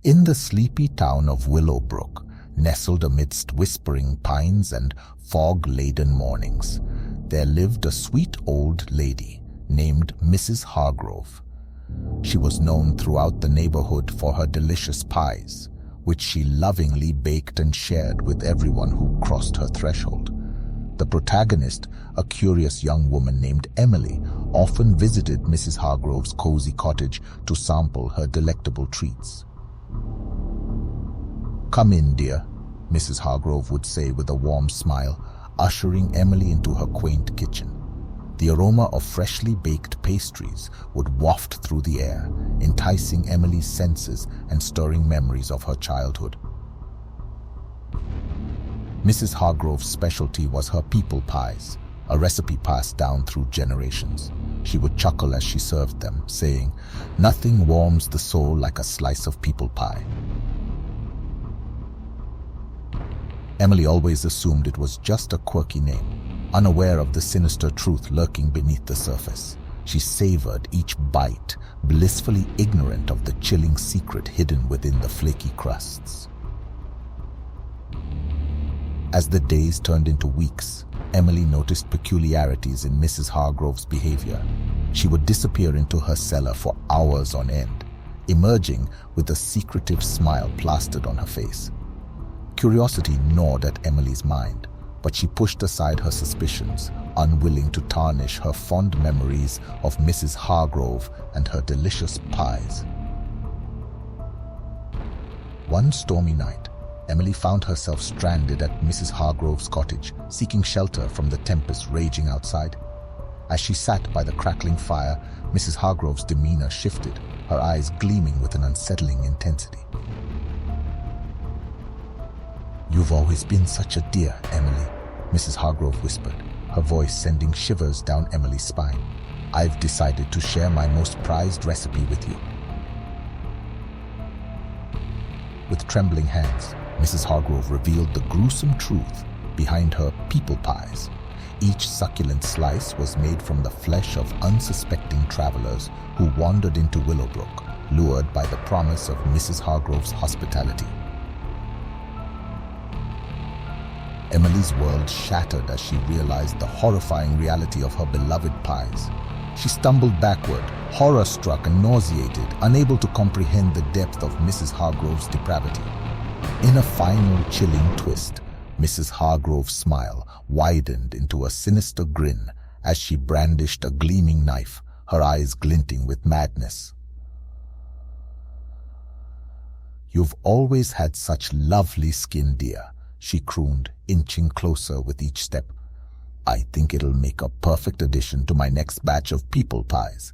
In the sleepy town of Willowbrook, nestled amidst whispering pines and fog-laden mornings, there lived a sweet old lady named Mrs. Hargrove. She was known throughout the neighborhood for her delicious pies, which she lovingly baked and shared with everyone who crossed her threshold. The protagonist, a curious young woman named Emily, often visited Mrs. Hargrove's cozy cottage to sample her delectable treats. "Come in, dear," Mrs. Hargrove would say with a warm smile, ushering Emily into her quaint kitchen. The aroma of freshly baked pastries would waft through the air, enticing Emily's senses and stirring memories of her childhood. Mrs. Hargrove's specialty was her people pies, a recipe passed down through generations. She would chuckle as she served them, saying, "Nothing warms the soul like a slice of people pie." Emily always assumed it was just a quirky name, unaware of the sinister truth lurking beneath the surface. She savored each bite, blissfully ignorant of the chilling secret hidden within the flaky crusts. As the days turned into weeks, Emily noticed peculiarities in Mrs. Hargrove's behavior. She would disappear into her cellar for hours on end, emerging with a secretive smile plastered on her face. Curiosity gnawed at Emily's mind, but she pushed aside her suspicions, unwilling to tarnish her fond memories of Mrs. Hargrove and her delicious pies. One stormy night, Emily found herself stranded at Mrs. Hargrove's cottage, seeking shelter from the tempest raging outside. As she sat by the crackling fire, Mrs. Hargrove's demeanor shifted, her eyes gleaming with an unsettling intensity. "You've always been such a dear, Emily," Mrs. Hargrove whispered, her voice sending shivers down Emily's spine. "I've decided to share my most prized recipe with you." With trembling hands, Mrs. Hargrove revealed the gruesome truth behind her people pies. Each succulent slice was made from the flesh of unsuspecting travelers who wandered into Willowbrook, lured by the promise of Mrs. Hargrove's hospitality. Emily's world shattered as she realized the horrifying reality of her beloved pies. She stumbled backward, horror-struck and nauseated, unable to comprehend the depth of Mrs. Hargrove's depravity. In a final chilling twist, Mrs. Hargrove's smile widened into a sinister grin as she brandished a gleaming knife, her eyes glinting with madness. "You've always had such lovely skin, dear," she crooned, inching closer with each step. "I think it'll make a perfect addition to my next batch of people pies."